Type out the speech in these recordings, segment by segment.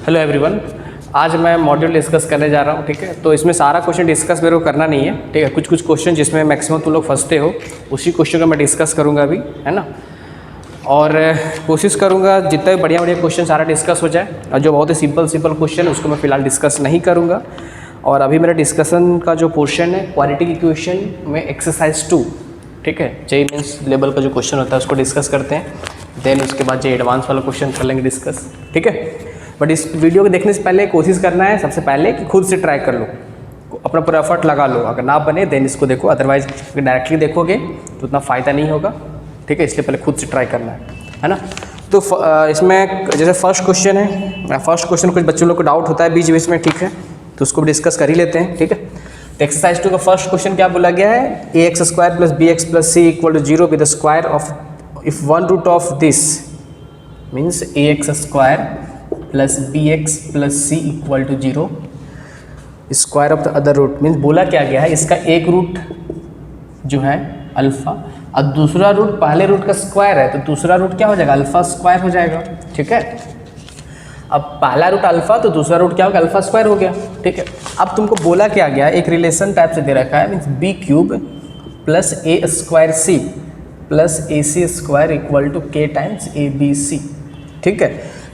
Hello everyone, आज मैं module discuss करने जा रहा हूँ। ठीक है, तो इसमें सारा क्वेश्चन डिस्कस मेरे को करना नहीं है। ठीक है, कुछ कुछ क्वेश्चन जिसमें मैक्सिमम तुम लोग फंसते हो उसी क्वेश्चन को मैं डिस्कस करूँगा अभी, है ना। और कोशिश करूँगा जितना भी बढ़िया बढ़िया क्वेश्चन सारा डिस्कस हो जाए, और जो बहुत ही सिंपल क्वेश्चन है उसको मैं फ़िलहाल डिस्कस नहीं करूँगा। और अभी मेरा डिस्कशन का जो पोर्शन है क्वाड्रेटिक इक्वेशन में एक्सरसाइज 2, ठीक है, जेईई मेंस लेवल का जो क्वेश्चन होता है उसको डिस्कस करते हैं। देन उसके बाद जो एडवांस वाला क्वेश्चन कर लेंगे डिस्कस। ठीक है, बट इस वीडियो को देखने से पहले कोशिश करना है सबसे पहले कि खुद से ट्राई कर लो, अपना पूरा एफर्ट लगा लो। अगर ना बने देन इसको देखो, अदरवाइज डायरेक्टली देखोगे तो उतना फ़ायदा नहीं होगा। ठीक है, इसलिए पहले खुद से ट्राई करना है ना। तो इसमें जैसे फर्स्ट क्वेश्चन है, फर्स्ट क्वेश्चन कुछ बच्चों लोग को डाउट होता है बीच बीच में, ठीक है, तो उसको डिस्कस कर ही लेते हैं। ठीक है, तो एक्सरसाइज 2 का फर्स्ट क्वेश्चन क्या बोला गया है, ax² + bx + c = 0 with the square of if one root of this means ax² + bx + c = 0 square of the other root. Means बोला क्या गया है, इसका एक रूट जो है अल्फ़ा और दूसरा रूट पहले रूट का स्क्वायर है, तो दूसरा रूट क्या हो जाएगा, अल्फ़ा स्क्वायर हो जाएगा। ठीक है, अब पहला रूट अल्फ़ा तो दूसरा रूट क्या होगा, अल्फ़ा स्क्वायर हो गया। ठीक है, अब तुमको बोला क्या गया, एक रिलेशन टाइप से दे रखा है, means b³ + a² c + ac² = k times abc। ठीक है,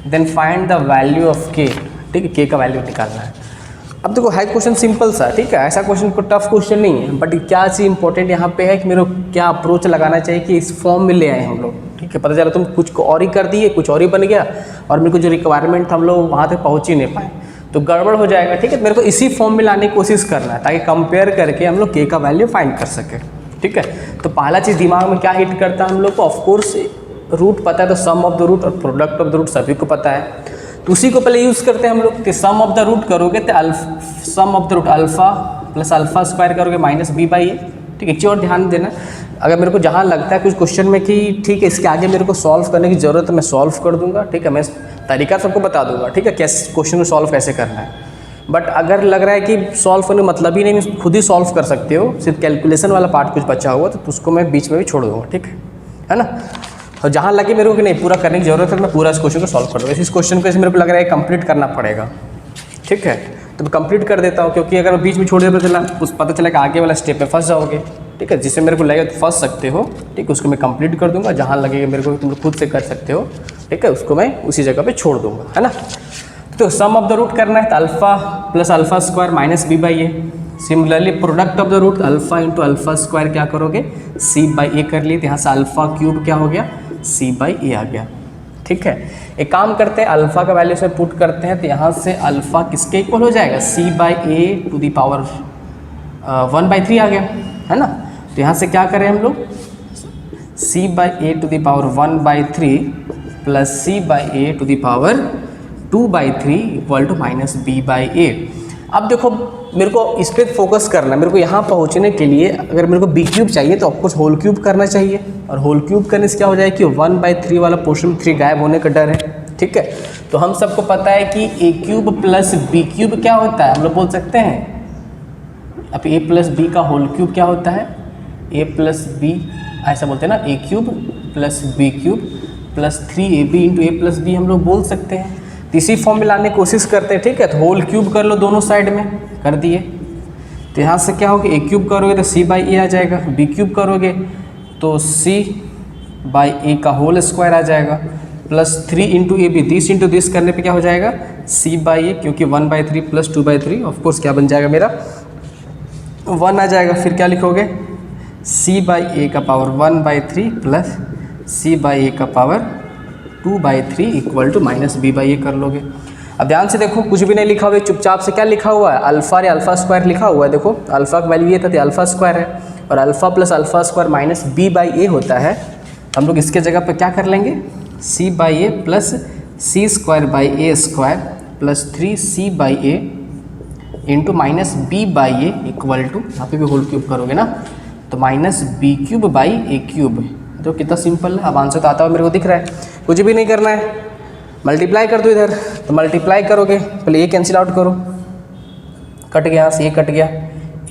then find the value of k। ठीक है, k का वैल्यू निकालना है। अब देखो है क्वेश्चन सिंपल सा, ठीक है, ऐसा क्वेश्चन को टफ क्वेश्चन नहीं है, बट क्या चीज़ इंपॉर्टेंट यहाँ पे है कि मेरे को क्या अप्रोच लगाना चाहिए कि इस फॉर्म में ले आए हम लोग। ठीक है, पता चला तुम कुछ को और ही कर दिए, कुछ और ही बन गया, और मेरे को जो रिक्वायरमेंट था हम लोग वहाँ तक पहुँच ही नहीं पाए, तो गड़बड़ हो जाएगा। ठीक है, मेरे को इसी फॉर्म में लाने की कोशिश करना है ताकि कंपेयर करके हम लोग k का वैल्यू फाइंड कर सकें। ठीक है, तो पहला चीज़ दिमाग में क्या हिट करता है हम लोग को, ऑफकोर्स रूट पता है तो सम ऑफ द रूट और प्रोडक्ट ऑफ द रूट सभी को पता है, तो उसी को पहले यूज़ करते हैं हम लोग। कि सम ऑफ द रूट करोगे तो सम ऑफ द रूट अल्फ़ा + अल्फ़ा² करोगे -b/a। ठीक है, एक चीज़ और ध्यान देना, अगर मेरे को जहाँ लगता है कुछ क्वेश्चन में कि ठीक है इसके आगे मेरे को सॉल्व करने की ज़रूरत है, मैं सॉल्व कर दूंगा। ठीक है, मैं तरीका सबको बता दूंगा। ठीक है, कैसे क्वेश्चन को सॉल्व कैसे करना है, बट अगर लग रहा है कि सॉल्व करने मतलब ही नहीं, खुद ही सॉल्व कर सकते हो, सिर्फ कैलकुलेशन वाला पार्ट कुछ बचा हुआ तो उसको मैं बीच में भी छोड़ दूँगा। ठीक है ना, और जहाँ लगे मेरे को कि नहीं पूरा करने की ज़रूरत है, मैं पूरा इस क्वेश्चन को सॉल्व कर दूँगा। इस क्वेश्चन को मेरे को लग रहा है कंप्लीट करना पड़ेगा। ठीक है, तो मैं कंप्लीट कर देता हूँ, क्योंकि अगर बीच में छोड़ दिया तो पता चला कि आगे वाला स्टेप में फंस जाओगे। ठीक है, जिससे मेरे को लगेगा तो फंस सकते हो। ठीक है, उसको मैं कंप्लीट कर दूँगा, जहाँ लगेगा मेरे को तुम लोग खुद से कर सकते हो। ठीक है, उसको मैं उसी जगह पर छोड़ दूँगा, है ना। तो सम ऑफ द रूट करना है, तो alpha + alpha -b/a। Similarly product of the root alpha × alpha क्या करोगे, c/a कर लिए, तो यहाँ से अल्फ़ा³ क्या हो गया, c/a आ गया। ठीक है, एक काम करते हैं, अल्फ़ा का वैल्यू से पुट करते हैं, तो यहाँ से अल्फ़ा किसके इक्वल हो जाएगा, c/a टू द पावर 1/3 आ गया, है ना। तो यहाँ से क्या करें हम लोग, c/a to the power 1/3 + c/a to the power 2/3 = -b/a। अब देखो मेरे को इस पर फोकस करना है, मेरे को यहाँ पहुँचने के लिए अगर मेरे को b³ चाहिए तो ऑफकोर्स होल क्यूब करना चाहिए, और होल क्यूब करने से क्या हो जाए कि 1/3 वाला पोर्शन 3 गायब होने का डर है। ठीक है, तो हम सबको पता है कि a³ + b³ क्या होता है, हम लोग बोल सकते हैं। अब a + b का होल क्यूब क्या होता है, a + b ऐसा बोलते हैं ना, a³ + b³ + 3ab × a + b हम लोग बोल सकते हैं। तो इसी फॉर्म में लाने की कोशिश करते हैं। ठीक है, तो होल क्यूब कर लो दोनों साइड में, कर दिए, तो यहाँ से क्या होगा, a³ करोगे तो c/a आ जाएगा, b³ करोगे तो c/a का होल स्क्वायर आ जाएगा, +3 × ab, दिस इंटू दिस करने पे क्या हो जाएगा, c/a, क्योंकि 1/3 + 2/3 ऑफकोर्स क्या बन जाएगा मेरा 1 आ जाएगा। फिर क्या लिखोगे, c/a का पावर 1/3 + c/a का पावर 2/3 = -b/a कर लोगे। अब ध्यान से देखो, कुछ भी नहीं लिखा हुआ है, चुपचाप से क्या लिखा हुआ है, अल्फ़ा या अल्फ़ा² लिखा हुआ है। देखो अल्फ़ा का वैल्यू ये था, तो अल्फ़ा² है, और अल्फ़ा + अल्फ़ा² -b/a होता है। हम लोग इसके जगह पर क्या कर लेंगे, c/a + c² + 3c/a × -b/a यहाँ पे भी होल क्यूब करोगे ना, तो -b³ / a³। तो कितना सिंपल है, अब आंसर तो आता हुआ मेरे को दिख रहा है, कुछ भी नहीं करना है, मल्टीप्लाई कर दो इधर, तो मल्टीप्लाई करोगे पहले ये कैंसिल आउट करो, कट गया, यहाँ से ये कट गया,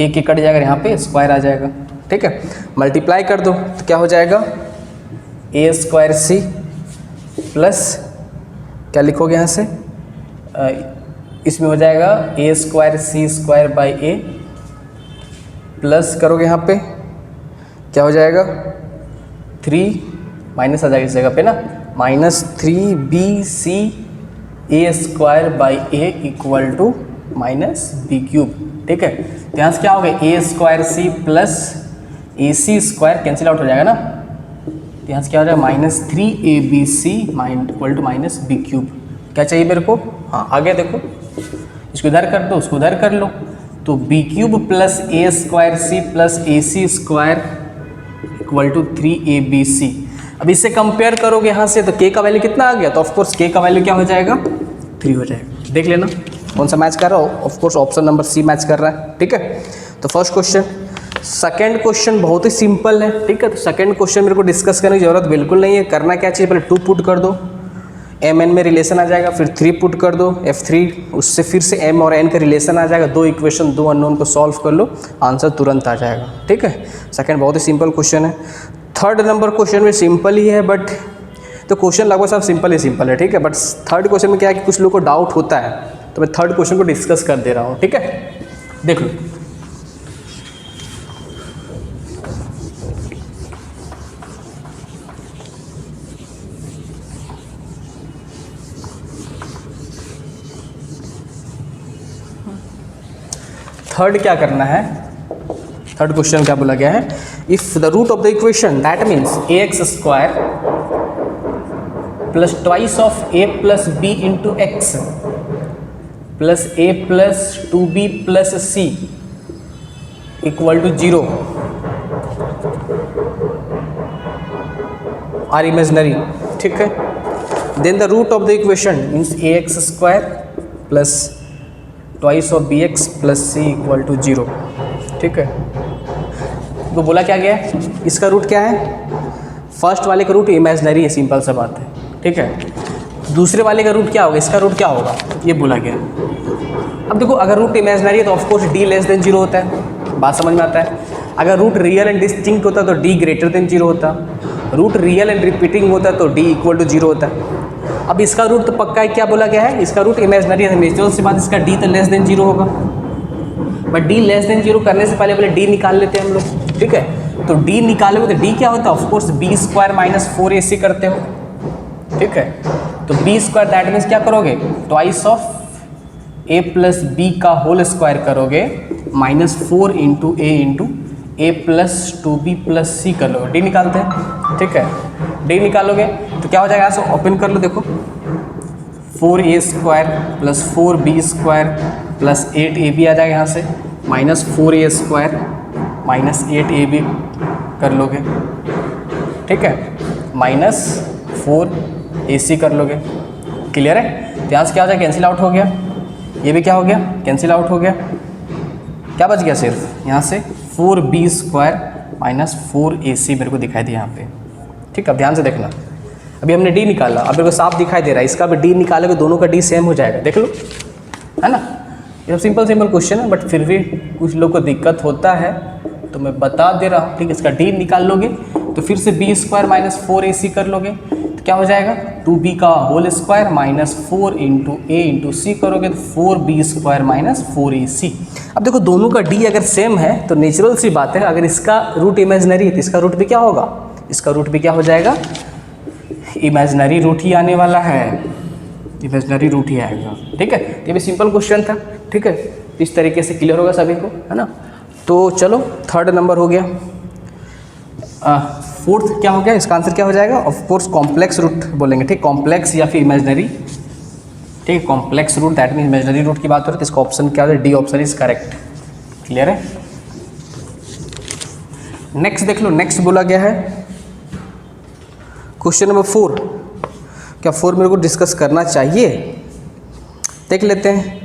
एक कट जाएगा, यहाँ पे स्क्वायर आ जाएगा। ठीक है, मल्टीप्लाई कर दो तो क्या हो जाएगा, a² c प्लस क्या लिखोगे यहाँ से इसमें हो जाएगा A square C square by A, plus करोगे यहाँ पे क्या हो जाएगा 3 माइनस आ जाएगा इस जगह पे ना, minus 3bc A square by A equal to minus B cube. ठीक है, तो यहाँ से क्या हो गया A square C plus A C square cancel out हो जाएगा ना, तो यहाँ से क्या हो जाएगा minus 3abc equal to minus B cube. क्या चाहिए मेरे को, हाँ आगे देखो, इसको इधर कर दो उसको उधर कर लो, तो B cube plus A square C plus A C square equal to 3abc। अब इससे कंपेयर करोगे यहाँ से तो k का वैल्यू कितना आ गया, तो ऑफकोर्स k का वैल्यू क्या हो जाएगा 3 हो जाएगा। देख लेना कौन सा मैच कर रहा हो, of course option number C match कर रहा है। ठीक है, तो फर्स्ट क्वेश्चन। सेकंड क्वेश्चन बहुत ही सिंपल है। ठीक है, तो सेकंड क्वेश्चन मेरे को डिस्कस करने की जरूरत बिल्कुल नहीं है। करना क्या चाहिए, पहले 2 पुट कर दो, एम एन में रिलेशन आ जाएगा, फिर 3 पुट कर दो f3, उससे फिर से m और n का रिलेशन आ जाएगा, 2 इक्वेशन 2 अननोन को सॉल्व कर लो, आंसर तुरंत आ जाएगा। ठीक है, सेकंड बहुत ही सिंपल क्वेश्चन है। थर्ड नंबर क्वेश्चन में सिंपल ही है, बट तो क्वेश्चन लगभग सब सिंपल ही सिंपल है। ठीक है, बट थर्ड क्वेश्चन में क्या है कि कुछ लोग को डाउट होता है, तो मैं थर्ड क्वेश्चन को डिस्कस कर दे रहा हूँ। ठीक है, देख लो। थर्ड क्या करना है, थर्ड क्वेश्चन क्या बोला गया है, if the root of the equation that means A X square plus twice of A plus B into X plus A plus 2b plus C equal to 0 are imaginary. ठीक है, then the root of the equation means A X square plus twice of B X plus C equal to 0। ठीक है, तो बोला क्या गया है, इसका रूट क्या है, फर्स्ट वाले का रूट इमेजनरी है, सिंपल सा बात है। ठीक है, दूसरे वाले का रूट क्या होगा, इसका रूट क्या होगा, ये बोला गया। अब देखो, अगर रूट इमेजनरी है तो ऑफकोर्स डी लेस देन 0 होता है, बात समझ में आता है। अगर रूट रियल एंड डिस्टिंक्ट होता है तो डी ग्रेटर देन 0 होता, रूट रियल एंड रिपीटिंग होता है तो डी इक्वल टू 0 होता है। अब इसका रूट तो पक्का है, क्या बोला गया है, इसका रूट इमेजनरी है, नेचुरल सी बात, इसका डी तो लेस देन 0 होगा, बट डी लेस देन 0 करने से पहले डी निकाल लेते हैं हम लोग। ठीक है, तो डी निकालोगे तो डी क्या होता है, of course B square minus 4ac करते हो। ठीक है, तो बी स्क्वायर दैट मीन्स क्या करोगे, twice of A plus B का होल स्क्वायर करोगे minus 4 into A plus 2b plus C कर लोगे, डी निकालते हैं। ठीक है, डी निकालोगे तो क्या हो जाएगा, यहाँ से ओपन कर लो, देखो 4a square plus 4b square plus 8ab आ जाएगा, यहाँ से minus 4a square minus 8ab कर लोगे। ठीक है, माइनस 4ac कर लोगे। क्लियर है, तो यहाँ से क्या हो जाएगा, कैंसिल आउट हो गया, ये भी क्या हो गया, कैंसिल आउट हो गया, क्या बच गया, सिर्फ यहाँ से 4b स्क्वायर माइनस 4ac मेरे को दिखाई दिया यहाँ पे। ठीक है, अब ध्यान से देखना, अभी हमने डी निकाला, अब मेरे को साफ दिखाई दे रहा है, इसका भी डी निकालोगे दोनों का डी सेम हो जाएगा, देख लो, है ना। ये सिंपल क्वेश्चन है, बट फिर भी कुछ लोग को दिक्कत होता है तो मैं बता दे रहा हूँ। ठीक है, इसका डी निकाल लोगे तो फिर से बी स्क्वायर माइनस 4ac कर लोगे, तो क्या हो जाएगा 2b का होल स्क्वायर माइनस 4 इंटू ए इंटू सी करोगे तो 4b स्क्वायर माइनस 4ac। अब देखो, दोनों का डी अगर सेम है तो नेचुरल सी बात है, अगर इसका रूट इमेजनरी है तो इसका रूट भी क्या होगा, इसका रूट भी क्या हो जाएगा, इमेजनरी रूट ही आने वाला है, इमेजनरी रूट ही आएगा। ठीक है, ये भी सिंपल क्वेश्चन था। ठीक है, इस तरीके से क्लियर होगा सभी को, है ना। तो चलो, थर्ड नंबर हो गया। फोर्थ क्या हो गया, इसका आंसर क्या हो जाएगा, ऑफ कोर्स कॉम्प्लेक्स रूट बोलेंगे। ठीक, कॉम्प्लेक्स या फिर इमेजनरी। ठीक है, complex root that mean imaginary root की बात हो रही है, तो इसका ऑप्शन क्या है, D option is correct. Clear है। नेक्स्ट देख लो, नेक्स्ट बोला गया है क्वेश्चन नंबर 4। क्या 4 मेरे को डिस्कस करना चाहिए, देख लेते हैं,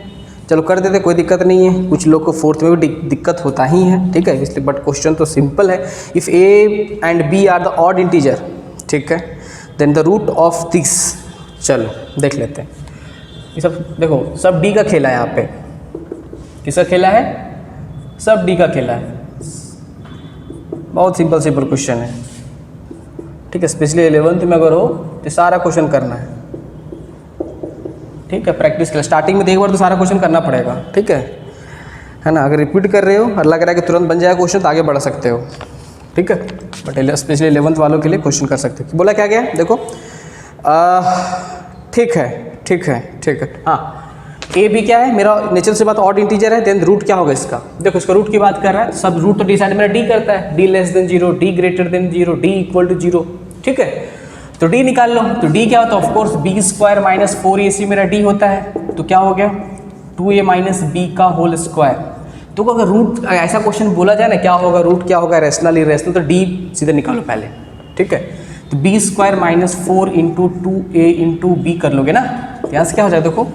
चलो कर देते, कोई दिक्कत नहीं है। कुछ लोग को 4th में भी दिक्कत होता ही है। ठीक है, इसलिए बट क्वेश्चन तो सिंपल है। If A and B are the odd integer, ठीक है, then the root of this, चलो देख लेते हैं। ये सब देखो, सब डी का खेला है यहाँ पे, किसका खेला है, सब डी का खेला है। बहुत सिंपल क्वेश्चन है। ठीक है, स्पेशली 11th में अगर हो तो सारा क्वेश्चन करना है। ठीक है, प्रैक्टिस के लिए स्टार्टिंग में एक बार तो सारा क्वेश्चन करना पड़ेगा, ठीक है ना। अगर रिपीट कर रहे हो और लग रहा है कि तुरंत बन जाएगा क्वेश्चन तो आगे बढ़ सकते हो, ठीक है। बट स्पेशली 11th वालों के लिए क्वेश्चन कर सकते हो। बोला क्या गया देखो, ठीक है। हाँ, ए भी क्या है मेरा नेचुरल से बात ऑड इंटीजर है, देन रूट क्या होगा इसका, देखो इसका रूट की बात कर रहा है, सब रूट तो डिसाइड मेरा डी करता है, D less than 0, D greater than 0, D equal to 0, ठीक है। तो डी निकाल लो, तो डी क्या होता है, of course B square minus 4ac मेरा डी होता है, तो क्या हो गया 2a माइनस बी का होल स्क्वायर। तो अगर रूट ऐसा क्वेश्चन बोला जाए ना क्या होगा, रूट क्या होगा, रैशनल इरेशनल, तो डी सीधे निकालो पहले, ठीक है। तो B square minus 4 into 2a into B कर लोगे ना, यहाँ से क्या हो जाए देखो,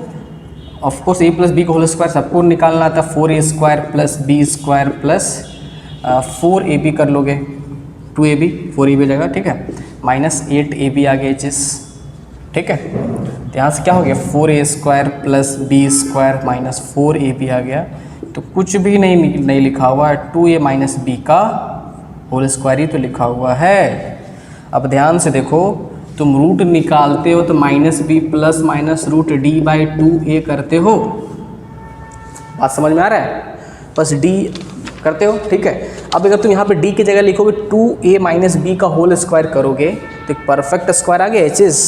ऑफकोर्स a प्लस बी का होल स्क्वायर सबको निकालना था, 4a square plus B square plus 4ab कर लोगे, 2ab 4ab जगह, ठीक है, माइनस 8ab आ गया चीज़, ठीक है। तो यहाँ से क्या हो गया 4a square plus B square minus 4ab आ गया, तो कुछ भी नहीं लिखा हुआ है, 2a माइनस बी का होल स्क्वायर ही तो लिखा हुआ है। अब ध्यान से देखो, तुम रूट निकालते हो तो minus B plus minus root D by 2a करते हो, बात समझ में आ रहा है, बस डी करते हो, ठीक है। अब अगर तुम यहाँ पे डी की जगह लिखोगे 2a माइनस बी का होल स्क्वायर करोगे तो एक परफेक्ट स्क्वायर आ गया एचेस,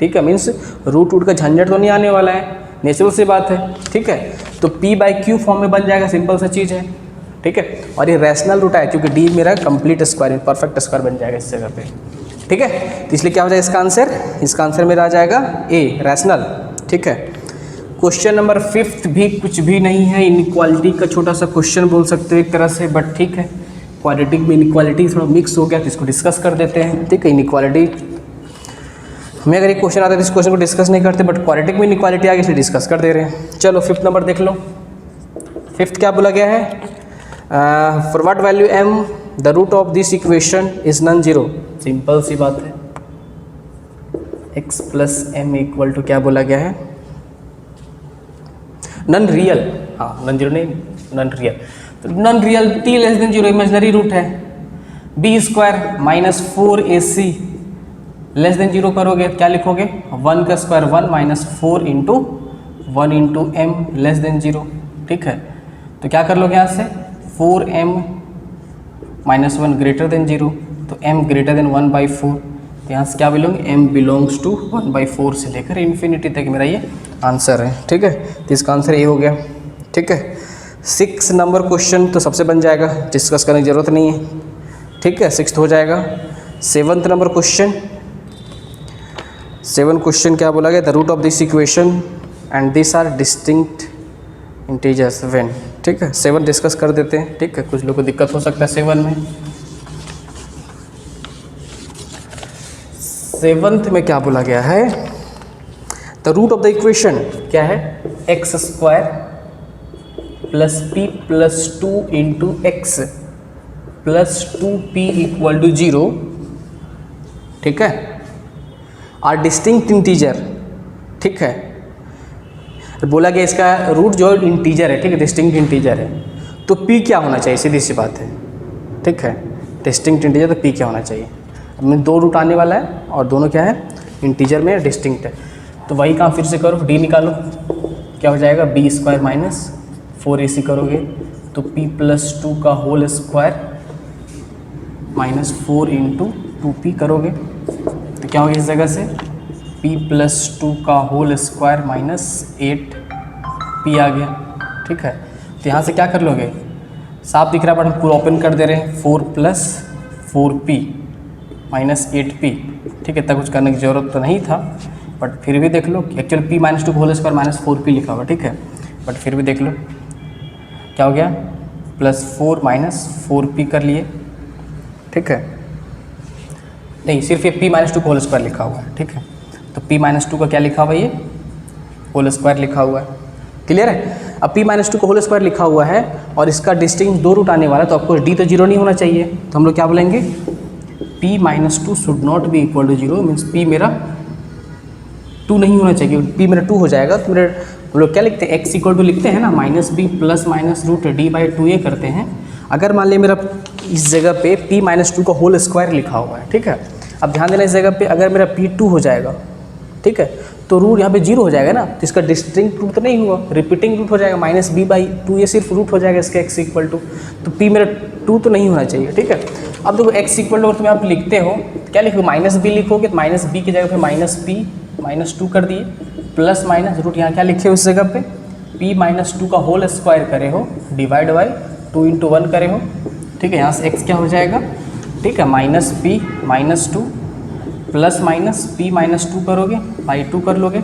ठीक है, मीन्स रूट का झंझट तो नहीं आने वाला है, नेचुरल सी बात है, ठीक है। तो p बाई क्यू फॉर्म में बन जाएगा, सिंपल सा चीज़ है, ठीक है। और ये रैशनल रूट है क्योंकि d मेरा कंप्लीट स्क्वायर परफेक्ट स्क्वायर बन जाएगा इस जगह पे, ठीक है। तो इसलिए क्या हो जाएगा इसका आंसर मेरा आ जाएगा ए रैशनल, ठीक है। क्वेश्चन नंबर 5 भी कुछ भी नहीं है, इनइक्वालिटी का छोटा सा क्वेश्चन बोल सकते हो एक तरह से, बट ठीक है, क्वाड्रेटिक में इनइक्वालिटी थोड़ा मिक्स हो गया तो इसको डिस्कस कर देते हैं, ठीक है। इनइक्वालिटी में अगर एक क्वेश्चन आता है तो इस क्वेश्चन को डिस्कस नहीं करते, बट क्वाड्रेटिक में इनइक्वालिटी आ गई इसलिए डिस्कस कर दे रहे हैं। चलो 5th नंबर देख लो, 5th क्या बोला गया है, for what value m the root of this equation is non zero, simple सी बात है, x plus m equal to क्या बोला गया है, नॉन रियल, हाँ नॉन जीरो नहीं नॉन रियल, तो non real t less than zero imaginary root है, b square minus 4ac less than zero करोगे क्या लिखोगे 1 का square 1 minus 4 into 1 into m less than zero, ठीक है। तो क्या कर लोगे यहाँ से 4m minus 1 greater than zero, तो m ग्रेटर देन 1/4, तो यहाँ से क्या बिलोंग m बिलोंग्स टू 1/4 से लेकर इन्फिनिटी तक मेरा ये आंसर है, ठीक है। तो इसका आंसर ये हो गया, ठीक है। 6 नंबर क्वेश्चन तो सबसे बन जाएगा, डिस्कस करने की ज़रूरत नहीं है, ठीक है, 6th हो जाएगा। 7th नंबर क्वेश्चन, 7 क्वेश्चन क्या बोला गया, the root of this equation and this are distinct integers when, ठीक है। 7 डिस्कस कर देते हैं, ठीक है, कुछ लोगों को दिक्कत हो सकता है 7 में। 7th में क्या बोला गया है, the root of the equation क्या है X square plus P plus 2 into X plus 2p equal to 0, ठीक है, आर डिस्टिंक्ट इंटीजर, ठीक है। बोला गया इसका रूट जो इंटीजर है, ठीक है, डिस्टिंक्ट इंटीजर है, तो p क्या होना चाहिए, सीधी सी बात है, ठीक है, डिस्टिंक्ट इंटीजर तो p क्या होना चाहिए। अब में 2 रूट आने वाला है और दोनों क्या है इंटीजर में डिस्टिंक्ट है, तो वही काम फिर से करो, d निकालो, क्या हो जाएगा b स्क्वायर माइनस 4ac करोगे तो p प्लस 2 का whole square minus 4 into 2p करोगे तो क्या होगा इस जगह से p प्लस 2 का होल स्क्वायर माइनस 8p आ गया, ठीक है। तो यहाँ से क्या कर लोगे, साफ दिख रहा है बट हम पूरा ओपन कर दे रहे हैं, 4 प्लस 4p माइनस 8p, ठीक है। इतना कुछ करने की ज़रूरत तो नहीं था बट फिर भी देख लो, actual p minus 2 whole square minus 4p लिखा हुआ, ठीक है, बट फिर भी देख लो क्या हो गया प्लस 4 माइनस 4p कर लिए, ठीक है, नहीं सिर्फ ये p माइनस 2 का होल स्क्वायर लिखा हुआ है, ठीक है। तो p माइनस 2 का क्या लिखा हुआ है, ये होल स्क्वायर लिखा हुआ है, क्लियर है। अब p माइनस 2 का होल स्क्वायर लिखा हुआ है और इसका डिस्टिंक्ट 2 रूट आने वाला है, तो आपको d तो 0 नहीं होना चाहिए, तो हम लोग क्या बोलेंगे p minus 2 should not be equal to 0, means p मेरा 2 नहीं होना चाहिए, p मेरा 2 हो जाएगा तो मेरे हम लोग क्या लिखते हैं x इक्वल टू लिखते हैं ना minus b plus minus root d by 2a करते हैं। अगर मान लिया मेरा इस जगह पे p माइनस 2 का होल स्क्वायर लिखा हुआ है, ठीक है। अब ध्यान देना इस जगह पे अगर मेरा p 2 हो जाएगा ठीक है, तो रूट यहाँ पे 0 हो जाएगा ना, तो इसका डिस्टिंक्ट रूट तो नहीं हुआ, रिपीटिंग रूट हो जाएगा -b/2, ये सिर्फ रूट हो जाएगा इसका x इक्वल टू, तो p मेरा 2 तो नहीं होना चाहिए। ठीक है, अब देखो x इक्वल टू तुम आप लिखते हो क्या लिखो, -b लिखोगे, तो -b की जगह पे -p -2 कर दिए, प्लस माइनस रूट यहाँ क्या लिखे हो इस जगह पे p -2 का होल स्क्वायर करे हो डिवाइड बाई 2 × 1 करे हो। ठीक है, यहाँ से x क्या हो जाएगा, ठीक है, -p -2 प्लस माइनस p -2 करोगे बाई 2 कर लोगे।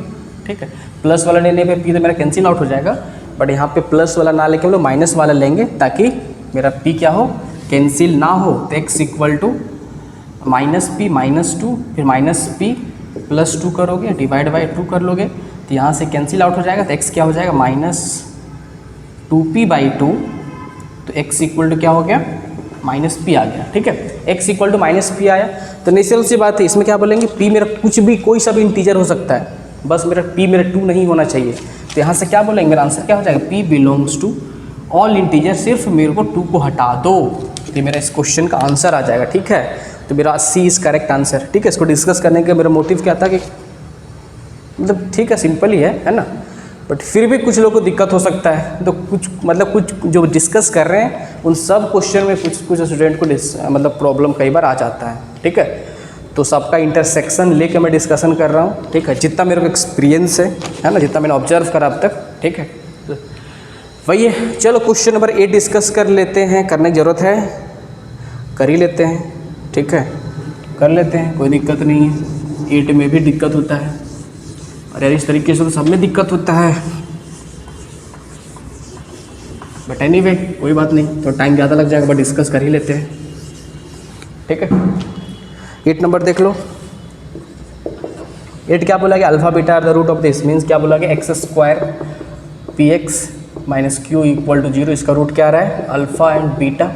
ठीक है, प्लस वाला लेने पे p तो मेरा कैंसिल आउट हो जाएगा, बट यहाँ पे प्लस वाला ना लेके हम लोग माइनस वाला लेंगे ताकि मेरा p क्या हो, कैंसिल ना हो। तो x इक्वल टू -p -2 फिर -p +2 करोगे डिवाइड बाई 2 कर लोगे, तो यहाँ से कैंसिल आउट हो जाएगा, तो x क्या हो जाएगा -2p/2, तो x इक्वल टू क्या हो गया, -p आ गया। ठीक है, x इक्वल टू -p आया, तो नेचुरल सी बात है, इसमें क्या बोलेंगे, p मेरा कुछ भी कोई सा भी इंटीजर हो सकता है, बस मेरा p मेरा 2 नहीं होना चाहिए। तो यहाँ से क्या बोलेंगे, मेरा आंसर क्या हो जाएगा, p belongs to all integer, सिर्फ मेरे को 2 को हटा दो, तो मेरा इस क्वेश्चन का आंसर आ जाएगा। ठीक है, तो मेरा C इज़ करेक्ट आंसर। ठीक है, इसको डिस्कस करने का मेरा मोटिव क्या था कि मतलब ठीक है, सिंपल ही है ना, बट फिर भी कुछ लोगों को दिक्कत हो सकता है, तो कुछ जो डिस्कस कर रहे हैं उन सब क्वेश्चन में कुछ स्टूडेंट को मतलब प्रॉब्लम कई बार आ जाता है। ठीक है, तो सबका इंटरसेक्शन लेके मैं डिस्कशन कर रहा हूँ। ठीक है, जितना मेरे को एक्सपीरियंस है ना, जितना मैंने ऑब्जर्व करा अब तक। ठीक है, वही है। चलो क्वेश्चन नंबर 8 डिस्कस कर लेते हैं, करने की ज़रूरत है, कर ही लेते हैं। ठीक है, कर लेते हैं, कोई दिक्कत नहीं है। 8 में भी दिक्कत होता है, और यार इस तरीके से तो सब में दिक्कत होता है, बट एनीवे कोई बात नहीं, तो टाइम ज़्यादा लग जाएगा, बट डिस्कस कर ही लेते हैं। ठीक है, 8 नंबर देख लो। 8 क्या बोला कि alpha beta are the root of this, means क्या बोला कि x² px - q equal to 0, इसका रूट क्या आ रहा है, अल्फा एंड बीटा।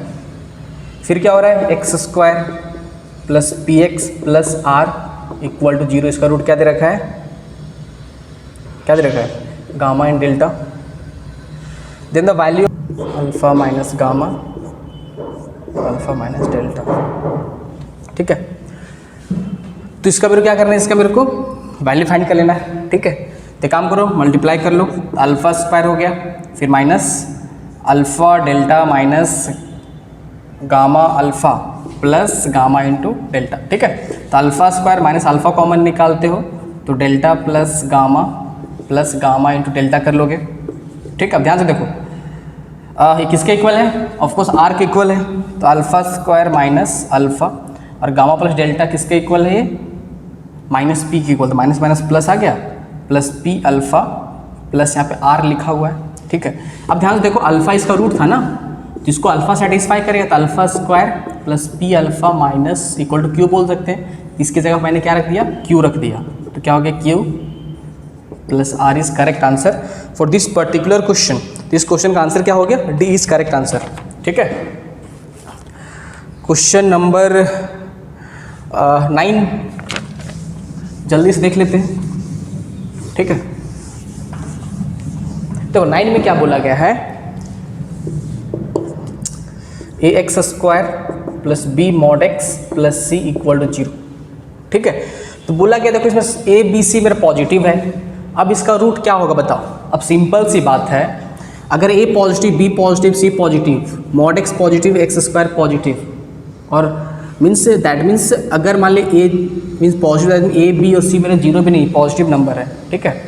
फिर क्या हो रहा है, x² + px + r equal to 0, इसका रूट क्या दे रखा है, क्या दे रखा है, gamma and delta. Then the value alpha minus gamma, alpha minus delta. ठीक है, तो इसका मेरे को क्या करना है, इसका मेरे को वैल्यू फाइंड कर लेना है। ठीक है, तो काम करो, मल्टीप्लाई कर लो, अल्फा² हो गया, फिर minus alpha delta minus gamma alpha plus gamma into delta. ठीक है, तो अल्फा² माइनस अल्फा कॉमन निकालते हो, तो delta plus gamma into delta कर लोगे। ठीक है, अब ध्यान से देखो, ये किसके इक्वल है, ऑफकोर्स r के इक्वल है, तो अल्फा² माइनस अल्फा और गामा प्लस डेल्टा किसके इक्वल है, ये -p के इक्वल, तो माइनस माइनस प्लस आ गया, प्लस p अल्फा प्लस यहाँ पे r लिखा हुआ है। ठीक है, अब ध्यान से देखो, अल्फा इसका रूट था ना, जिसको अल्फा सेटिस्फाई करेगा, तो अल्फा² plus p alpha minus equal to q बोल सकते हैं। इसकी जगह मैंने क्या रख दिया, q रख दिया, तो क्या हो गया, q plus r is correct answer for this particular question. इस क्वेश्चन का आंसर क्या हो गया, d इज करेक्ट आंसर। ठीक है, क्वेश्चन नंबर 9 जल्दी से देख लेते हैं। ठीक है, तो 9 में क्या बोला गया है, ax² + b mod x + c equal to 0। ठीक है, तो बोला गया, देखो इसमें a b c मेरा पॉजिटिव है, अब इसका रूट क्या होगा बताओ। अब सिंपल सी बात है, अगर a positive, b positive, c positive, mod x positive, x² positive, और दैट मीन्स अगर मान ली a means positive, a b और c मेरा 0 भी नहीं, पॉजिटिव नंबर है। ठीक है,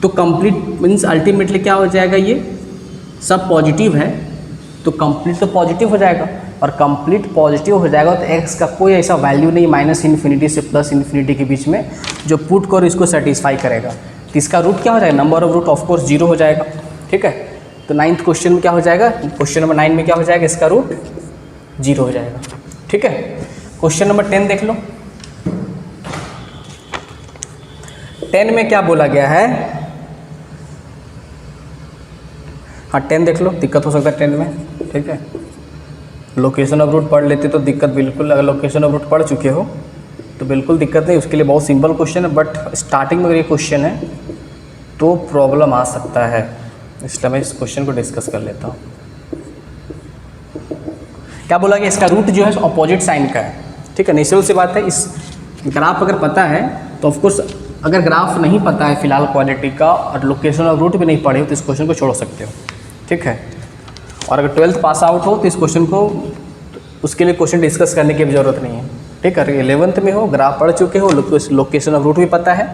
तो कंप्लीट मीन्स अल्टीमेटली क्या हो जाएगा, ये सब पॉजिटिव है, तो कंप्लीट तो पॉजिटिव हो जाएगा, और कंप्लीट पॉजिटिव हो जाएगा तो x का कोई ऐसा वैल्यू नहीं -∞ से +∞ के बीच में जो पुट कर इसको सेटिस्फाई करेगा, तो इसका रूट क्या हो जाएगा, नंबर ऑफ रूट ऑफकोर्स 0 हो जाएगा। ठीक है, तो 9th क्वेश्चन में क्या हो जाएगा, क्वेश्चन नंबर 9 में क्या हो जाएगा, इसका रूट 0 हो जाएगा। ठीक है, क्वेश्चन नंबर 10 देख लो। 10 में क्या बोला गया है, हाँ 10 देख लो, दिक्कत हो सकता है 10 में। ठीक है, लोकेशन ऑफ रूट पढ़ लेते तो दिक्कत बिल्कुल, अगर लोकेशन ऑफ रूट पढ़ चुके हो तो बिल्कुल दिक्कत नहीं, उसके लिए बहुत सिंपल क्वेश्चन है, बट स्टार्टिंग में अगर ये क्वेश्चन है तो प्रॉब्लम आ सकता है, इसलिए मैं इस क्वेश्चन को डिस्कस कर लेता हूँ। क्या बोला गया, इसका रूट जो है अपोजिट साइन का है। ठीक है, नेचुरल सी बात है, इस ग्राफ अगर पता है तो ऑफकोर्स अगर ग्राफ नहीं पता है फिलहाल क्वालिटी का और लोकेशन और रूट भी नहीं पढ़े हो तो इस क्वेश्चन को छोड़ सकते हो, ठीक है। और अगर 12th पास आउट हो तो इस क्वेश्चन को, उसके लिए क्वेश्चन डिस्कस करने की भी ज़रूरत नहीं है, ठीक है। 11th में हो, ग्राफ पढ़ चुके हो, लोकेशन और रूट भी पता है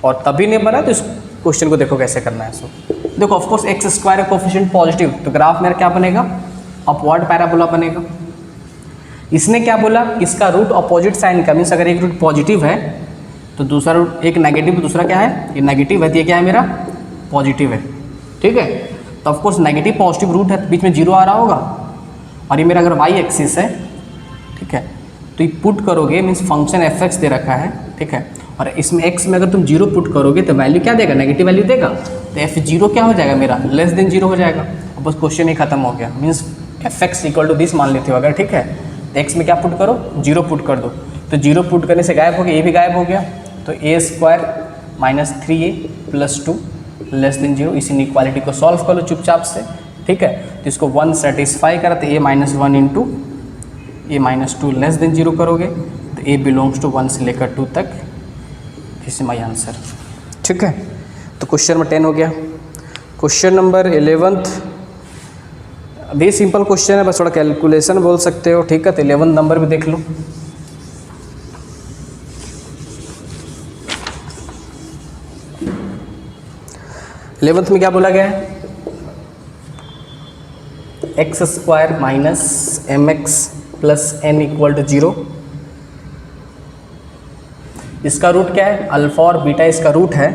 और तभी नहीं बना तो इस क्वेश्चन को देखो कैसे करना है। सो देखो ऑफकोर्स एक्स स्क्वायर है कोफिशिएंट पॉजिटिव, तो ग्राफ मेरा क्या बनेगा, अपवर्ड पैराबोला बनेगा। इसने क्या बोला, इसका रूट अपोजिट साइन का, मीन्स अगर एक रूट पॉजिटिव है तो दूसरा रूट, एक नेगेटिव दूसरा क्या है, ये नेगेटिव है, तो ये क्या है मेरा पॉजिटिव है, ठीक है। तो ऑफकोर्स नेगेटिव पॉजिटिव रूट है, बीच में जीरो आ रहा होगा और ये मेरा अगर वाई एक्सिस है, ठीक है, तो ये पुट करोगे मीन्स फंक्शन एफ एक्स दे रखा है, ठीक है, और इसमें एक्स में अगर तुम जीरो पुट करोगे तो वैल्यू क्या देगा, नेगेटिव वैल्यू देगा, तो एफ जीरो क्या हो जाएगा मेरा, लेस देन जीरो हो जाएगा। अब बस क्वेश्चन ही खत्म हो गया, means F X equal to this मान लेते हो अगर, ठीक है, तो एक्स में क्या पुट करो, जीरो पुट कर दो, तो जीरो पुट करने से गायब हो गया, ये भी गायब हो गया, तो A square minus 3a plus 2 less than zero. इस इनइक्वालिटी को सॉल्व कर लो चुपचाप से, ठीक है, तो इसको 1 सेटिस्फाई करा तो a minus 1 into A minus 2 less than zero करोगे तो a बिलोंग्स टू 1 से लेकर 2 तक, दिस इज माई आंसर, ठीक है। तो क्वेश्चन नंबर 10 हो गया। क्वेश्चन नंबर 11th भी सिंपल क्वेश्चन है, बस थोड़ा कैलकुलेशन बोल सकते हो, ठीक है। तो 11 नंबर भी देख लो। इलेवंथ में क्या बोला गया है, X square minus M X plus N equal to 0। इसका रूट क्या है, अल्फ़ा और बीटा इसका रूट है,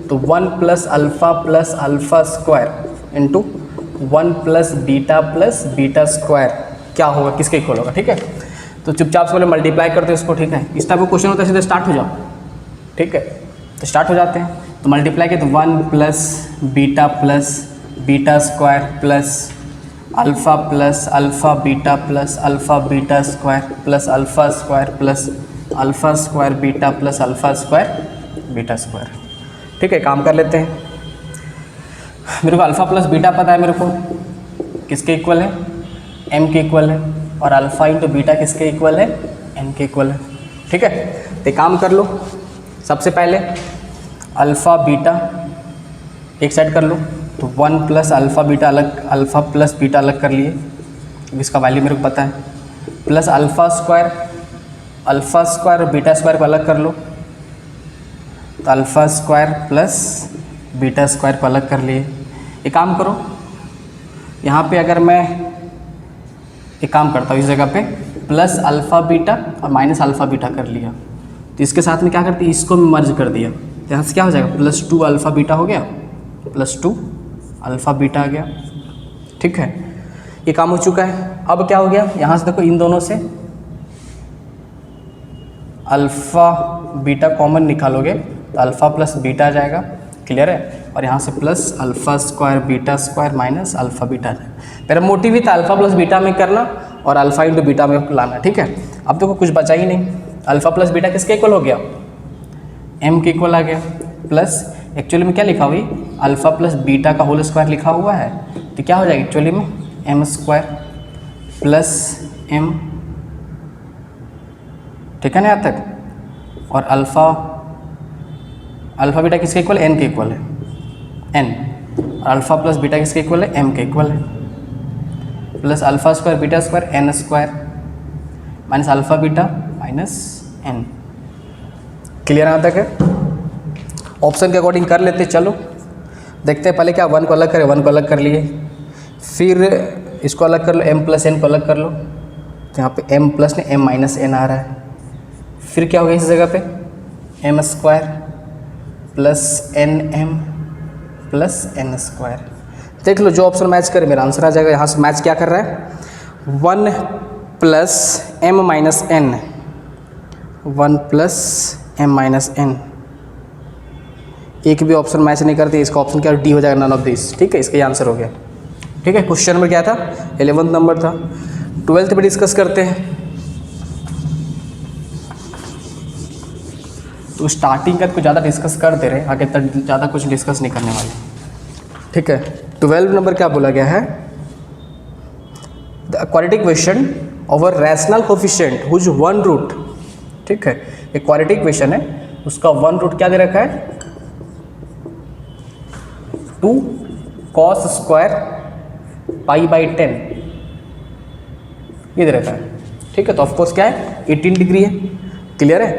तो 1 plus alpha square into 1 plus beta square क्या होगा, किसके इक्वल होगा, ठीक है। तो चुपचाप से पहले मल्टीप्लाई कर दो इसको, ठीक है। इस टाइप का क्वेश्चन होता है सीधे स्टार्ट हो जाओ, ठीक है, तो स्टार्ट हो जाते हैं। तो मल्टीप्लाई किया तो 1 plus beta square plus alpha beta square plus alpha square beta plus alpha square beta square, ठीक है। काम कर लेते हैं। मेरे को अल्फ़ा प्लस बीटा पता है, मेरे को किसके इक्वल है, m के इक्वल है, और अल्फ़ा इंटू बीटा किसके इक्वल है, n के इक्वल है, ठीक है। तो काम कर लो, सबसे पहले अल्फ़ा बीटा एक साइड कर लो, तो 1 प्लस अल्फ़ा प्लस बीटा अलग कर लिए, इसका वैल्यू मेरे को पता है, प्लस अल्फ़ा स्क्वायर और बीटा स्क्वायर को अलग कर लो, तो alpha square plus beta square को अलग कर लिए। एक काम करो, यहाँ पे अगर मैं एक काम करता हूँ, इस जगह पे प्लस अल्फ़ा बीटा और माइनस अल्फ़ा बीटा कर लिया, तो इसके साथ में क्या करते हैं, इसको मर्ज कर दिया, तो यहाँ से क्या हो जाएगा, प्लस 2 अल्फ़ा बीटा हो गया, प्लस 2 अल्फ़ा बीटा आ गया, ठीक है। ये काम हो चुका है। अब क्या हो गया, यहाँ से देखो इन दोनों से अल्फ़ा बीटा कॉमन निकालोगे तो अल्फ़ा प्लस बीटा आ जाएगा, क्लियर है। और यहाँ से plus alpha square beta square minus alpha beta आ जाएगा। मेरा मोटिव ही था अल्फ़ा प्लस बीटा में करना और अल्फ़ा इंटू बीटा में लाना, ठीक है। अब देखो कुछ बचा ही नहीं, अल्फ़ा प्लस बीटा किसके इक्वल हो गया, m के इक्वल आ गया, प्लस एक्चुअली में क्या लिखा हुई, अल्फ़ा प्लस बीटा का होल स्क्वायर लिखा हुआ है, तो क्या हो जाएगा एक्चुअली में m स्क्वायर प्लस m, ठीक है ना यहाँ तक। और अल्फ़ा बीटा किसके इक्वल है, n के इक्वल है, n, और अल्फ़ा प्लस बीटा किसके इक्वल है, m के इक्वल है, plus alpha square beta square n square minus alpha beta minus n, clear यहाँ तक है। ऑप्शन के अकॉर्डिंग कर लेते, चलो देखते हैं। पहले क्या 1 को अलग करें, 1 को अलग कर लिए, फिर इसको अलग कर लो, m प्लस n को अलग कर लो, तो यहाँ पे m प्लस ने m माइनस n आ रहा है। फिर क्या हो गया इस जगह पे, m square plus nm plus n square, देख लो जो ऑप्शन मैच करे मेरा आंसर आ जाएगा। यहाँ से मैच क्या कर रहा है, 1 plus m minus n, 1 plus m minus n, एक भी ऑप्शन मैच नहीं करती, इसका ऑप्शन क्या डी हो जाएगा, नन ऑफ दिस, ठीक है। इसका ये आंसर हो गया, ठीक है। क्वेश्चन नंबर क्या था, 11th नंबर था। 12th पे डिस्कस करते हैं। तो स्टार्टिंग का कुछ ज़्यादा डिस्कस कर दे रहे, आगे तक ज़्यादा कुछ डिस्कस नहीं करने वाले, ठीक है। 12 नंबर क्या बोला गया है, the quadratic equation of a rational coefficient whose one root, ठीक है। एक क्वाड्रेटिक इक्वेशन है उसका 1 रूट क्या दे रखा है 2 cos स्क्वायर पाई बाई 10 ये दे रखा है। ठीक है, तो ऑफकोर्स क्या है 18 डिग्री है। क्लियर है।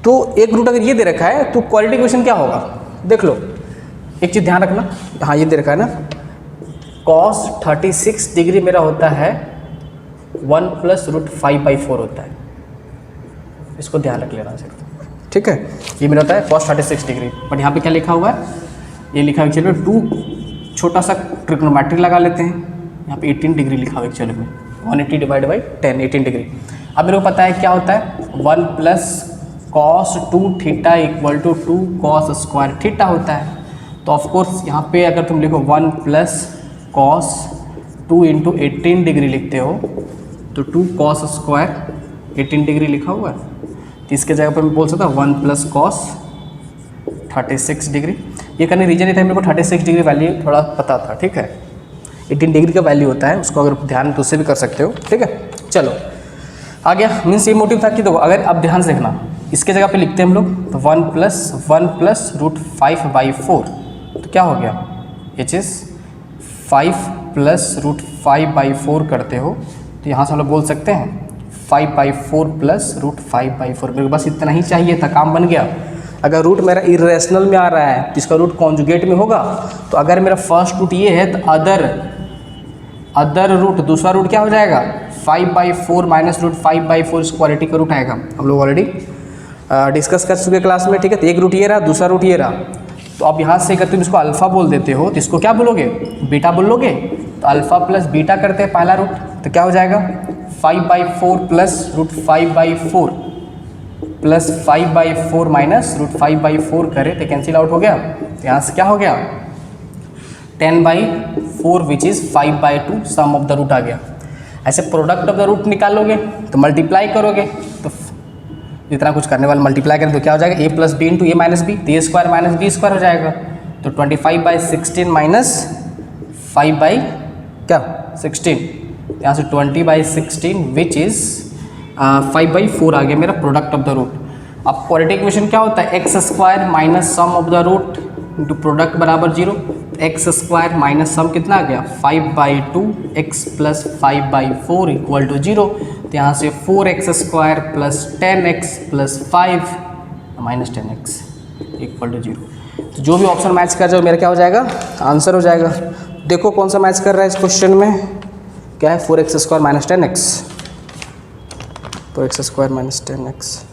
तो एक रूट अगर ये दे रखा है तो क्वालिटी इक्वेशन क्या होगा देख लो। एक चीज़ ध्यान रखना, हाँ ये दे रखा है ना cos 36 डिग्री मेरा होता है 1 प्लस रूट 5/4 होता है। इसको ध्यान रख लेना सिर्फ। ठीक है, ये मेरा होता है cos 36 डिग्री। बट यहाँ पे क्या लिखा हुआ है, ये लिखा हुआ चलो 2 छोटा सा ट्रिग्नोमेट्री लगा लेते हैं। यहाँ पे 18 डिग्री लिखा हुआ एक्चुअली में 180 डिवाइड बाई 10 18 डिग्री। अब मेरे को पता है क्या होता है 1 plus cos 2 theta equal to 2 cos square theta होता है। तो ऑफकोर्स यहाँ पे अगर तुम लिखो 1 प्लस cos 2 इंटू 18 डिग्री लिखते हो तो 2 cos स्क्वायर 18 डिग्री लिखा हुआ है। तो इसके जगह पर मैं बोल सकता हूँ 1 प्लस cos 36 डिग्री। ये करने रीजन ये था मेरे को 36 डिग्री वैल्यू थोड़ा पता था। ठीक है, 18 डिग्री का वैल्यू होता है, उसको अगर ध्यान तो उससे भी कर सकते हो। ठीक है, चलो आ गया। मीन्स ये मोटिव था कि देखो अगर अब ध्यान से देखना इसके जगह पे लिखते हैं हम लोग तो 1 प्लस रूट 5/4 तो क्या हो गया एच इज 5 प्लस रूट 5/4 करते हो तो यहाँ से हम लोग बोल सकते हैं 5/4 प्लस रूट 5/4। मेरे को बस इतना ही चाहिए था, काम बन गया। अगर रूट मेरा इरेशनल में आ रहा है तो इसका रूट कॉन्जुगेट में होगा। तो अगर मेरा फर्स्ट रूट ये है तो अदर रूट दूसरा रूट क्या हो जाएगा 5/4 माइनस रूट 5/4 इस क्वालिटी का रूट आएगा। हम लोग ऑलरेडी डिस्कस कर चुके क्लास में। ठीक है, तो एक रूट ये रहा दूसरा रूट ये रहा। तो अब यहाँ से अगर तुम इसको अल्फ़ा बोल देते हो तो इसको क्या बोलोगे बीटा बोलोगे। तो अल्फ़ा प्लस बीटा करते हैं पहला रूट तो क्या हो जाएगा 5/4 plus root 5/4 plus 5/4 minus root 5/4 करें तो कैंसिल आउट हो गया। तो यहाँ से क्या हो गया 10/4 which is 5/2 sum of the root आ गया। ऐसे प्रोडक्ट ऑफ द रूट निकालोगे तो मल्टीप्लाई करोगे तो जितना कुछ करने वाला मल्टीप्लाई करें तो क्या हो जाएगा a plus B into A minus B तो A square minus B square हो जाएगा। तो 25/16 माइनस 5/16 यहाँ से 20/16 विच इज़ 5/4 आ गया मेरा प्रोडक्ट ऑफ द रूट। अब क्वाड्रेटिक इक्वेशन क्या होता है X square minus sum of the root into product बराबर 0। एक्स स्क्वायर माइनस सम कितना आ गया 5/2 एक्स प्लस 5/4 इक्वल टू 0। तो यहाँ से 4x square plus 10x plus 5 minus 10x equal to 0। तो जो भी ऑप्शन मैच कर जाए मेरा क्या हो जाएगा आंसर हो जाएगा। देखो कौन सा मैच कर रहा है इस क्वेश्चन में, क्या है 4x स्क्वायर माइनस 10x। तो x स्क्वायर माइनस 10x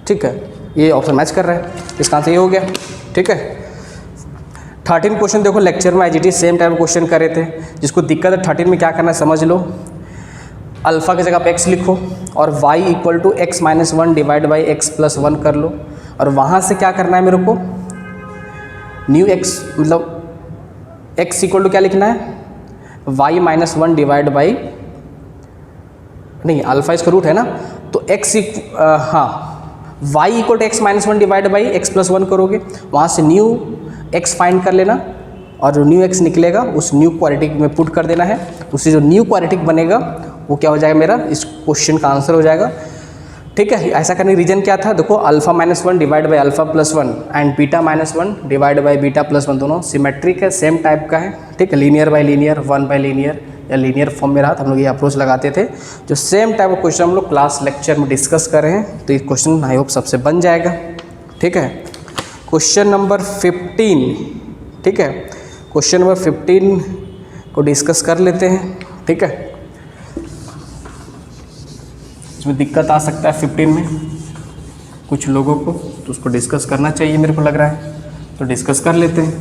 ठीक है, ये ऑप्शन मैच कर रहा है, इसका आंसर ये हो गया। ठीक है, 13 क्वेश्चन देखो लेक्चर में IGT सेम टाइप क्वेश्चन करे थे। जिसको दिक्कत है 13 में क्या करना है समझ लो। अल्फ़ा की जगह पे x लिखो और y equal to x minus 1 divide by x plus 1 कर लो। और वहाँ से क्या करना है मेरे को न्यू x मतलब x इक्वल टू क्या लिखना है y माइनस 1 डिवाइड बाई नहीं अल्फ़ा इसका रूट है ना। तो x हाँ y equal to X minus 1 divide by X plus 1 करोगे। वहाँ से न्यू x फाइंड कर लेना और जो न्यू x निकलेगा उस न्यू क्वाड्रेटिक में पुट कर देना है। उससे जो न्यू क्वाड्रेटिक बनेगा वो क्या हो जाएगा मेरा इस क्वेश्चन का आंसर हो जाएगा। ठीक है, ऐसा करने रीजन क्या था देखो alpha minus 1 divide by alpha plus 1 and beta minus 1 divide by beta plus 1 दोनों सिमेट्रिक है, सेम टाइप का है। ठीक है, linear by linear 1 by linear या लीनियर फॉर्म में रहा तो हम लोग ये अप्रोच लगाते थे। जो सेम टाइप का क्वेश्चन हम लोग क्लास लेक्चर में डिस्कस कर रहे हैं तो ये क्वेश्चन आई होप सबसे बन जाएगा। ठीक है, क्वेश्चन नंबर 15। ठीक है, क्वेश्चन नंबर 15 को डिस्कस कर लेते हैं। ठीक है, इसमें दिक्कत आ सकता है 15 में कुछ लोगों को, तो उसको डिस्कस करना चाहिए मेरे को लग रहा है, तो डिस्कस कर लेते हैं।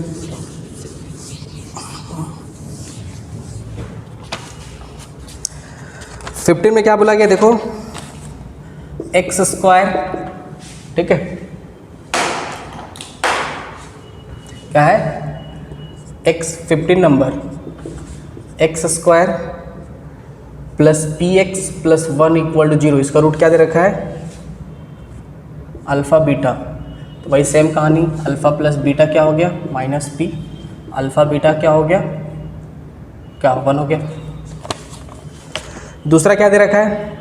फिफ्टीन में क्या बोला गया देखो एक्स स्क्वायर। ठीक है, क्या है X 15 number X square plus P X plus 1 equal to 0। इसका रूट क्या दे रखा है अल्फ़ा बीटा। तो भाई सेम कहानी अल्फ़ा प्लस बीटा क्या हो गया माइनस पी, अल्फ़ा बीटा क्या हो गया क्या 1 हो गया। दूसरा क्या दे रखा है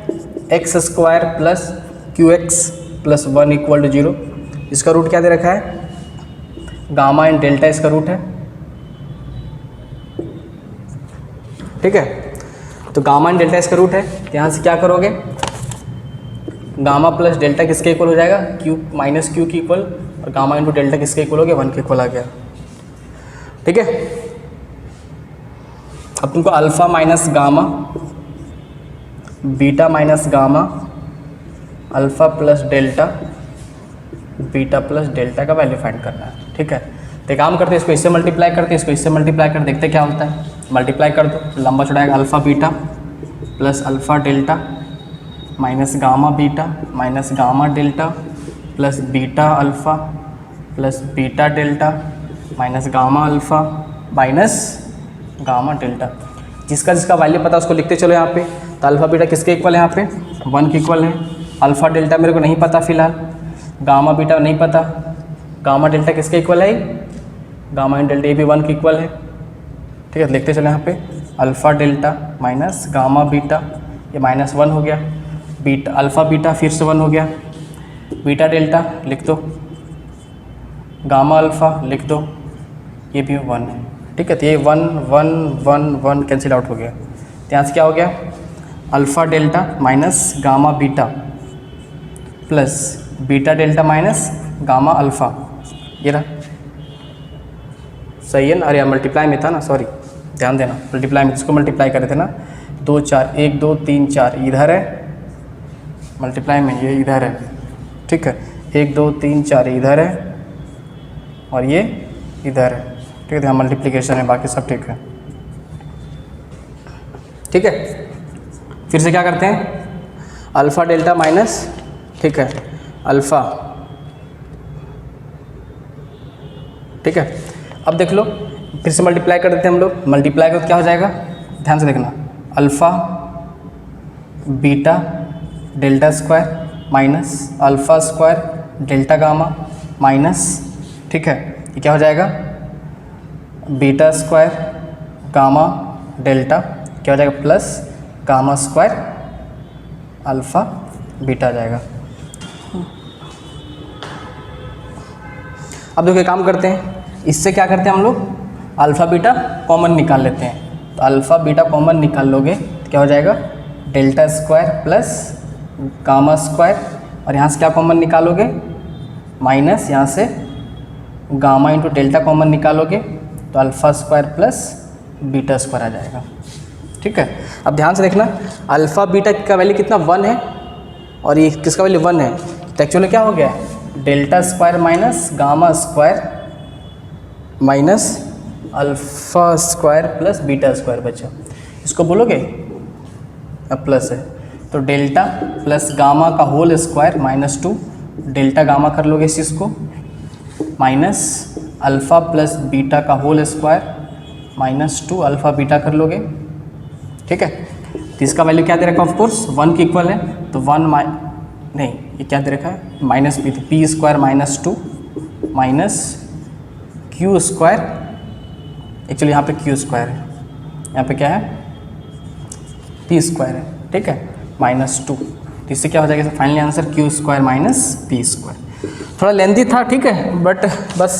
X square plus Q X plus 1 equal to 0। इसका रूट क्या दे रखा है, गामा इन डेल्टा इसका रूट है, ठीक है। तो गामा इन डेल्टा इसका रूट है, तो यहाँ से क्या करोगे, गामा प्लस डेल्टा किसके इक्वल हो जाएगा, क्यू माइनस क्यू की इक्वल, और गामा इंटू डेल्टा किसके इक्वल हो गया, 1 के इक्वल आ गया, ठीक है। अब तुमको alpha minus gamma, beta minus gamma, alpha plus delta, beta plus delta का वैल्यू फाइंड करना है, ठीक है। तो काम करते हैं, इसको इससे मल्टीप्लाई करते हैं, इसको इससे मल्टीप्लाई कर देखते क्या होता है। मल्टीप्लाई कर दो, लंबा चौड़ाएगा, alpha beta plus alpha delta minus gamma beta minus gamma delta plus beta alpha plus beta delta minus gamma alpha minus gamma delta. जिसका जिसका वैल्यू पता उसको लिखते चलो यहाँ पे। तो अल्फ़ा बीटा किसके इक्वल है, यहाँ पे 1 के इक्वल है। अल्फ़ा डेल्टा मेरे को नहीं पता फिलहाल, गामा बीटा नहीं पता, गामा डेल्टा किसके इक्वल है, गामा इन डेल्टा ये भी 1 के इक्वल है, ठीक है। लिखते चले यहाँ पे alpha delta minus gamma beta, ये -1 हो गया, बीटा अल्फ़ा बीटा फिर से 1 हो गया, बीटा डेल्टा लिख दो, गामा अल्फ़ा लिख दो, ये भी 1 है, ठीक है। तो ये 1 1 1 1 कैंसिल आउट हो गया। तो यहाँ से क्या हो गया, alpha delta minus gamma beta plus beta delta minus gamma alpha, ये रहा, सही है ना। अरे मल्टीप्लाई में था ना, सॉरी ध्यान देना, मल्टीप्लाई में इसको मल्टीप्लाई करे थे ना, 2 4 1 2 3 4 इधर है, मल्टीप्लाई में ये इधर है, ठीक है। 1 2 3 4 इधर है और ये इधर है, ठीक है। यहाँ मल्टीप्लिकेशन है, बाकी सब ठीक है, ठीक है। फिर से क्या करते हैं, अल्फ़ा डेल्टा माइनस, ठीक है, अल्फ़ा, ठीक है। अब देख लो, फिर से मल्टीप्लाई कर देते हैं हम लोग। मल्टीप्लाई करो तो क्या हो जाएगा, ध्यान से देखना, alpha beta delta square minus alpha square delta gamma minus, ठीक है, ये क्या हो जाएगा, बीटा स्क्वायर गामा डेल्टा क्या हो जाएगा, plus gamma square alpha beta आ जाएगा। अब देखो काम करते हैं, इससे क्या करते हैं हम लोग, अल्फ़ा बीटा कॉमन निकाल लेते हैं। तो अल्फ़ा बीटा कॉमन निकाल लोगे तो क्या हो जाएगा, delta square plus gamma square, और यहाँ से क्या कॉमन निकालोगे, माइनस यहाँ से गामा इंटू डेल्टा कॉमन निकालोगे तो alpha square plus beta square आ जाएगा, ठीक है। अब ध्यान से देखना, अल्फ़ा बीटा का वैल्यू कितना, 1 है, और ये किसका वैल्यू 1 है, तो एक्चुअली क्या हो गया, delta square minus gamma square minus alpha square plus beta square बचा। इसको बोलोगे, अब प्लस है तो डेल्टा प्लस गामा का होल स्क्वायर -2, डेल्टा गामा कर लोगे इस चीज़ को, माइनस अल्फ़ा प्लस बीटा का होल स्क्वायर -2 अल्फ़ा बीटा कर लोगे, ठीक है। तो इसका वैल्यू क्या दे रखा है, ऑफकोर्स 1 के इक्वल है, तो 1 नहीं, ये क्या दे रखा है, माइनस पी, तो P square -2 minus Q square, actually यहाँ पे क्यू स्क्वायर है, यहाँ पे क्या है, पी स्क्वायर है, ठीक है, -2। तो इससे क्या हो जाएगा, finally answer Q square minus P square. थोड़ा लेंथी था, ठीक है, बट बस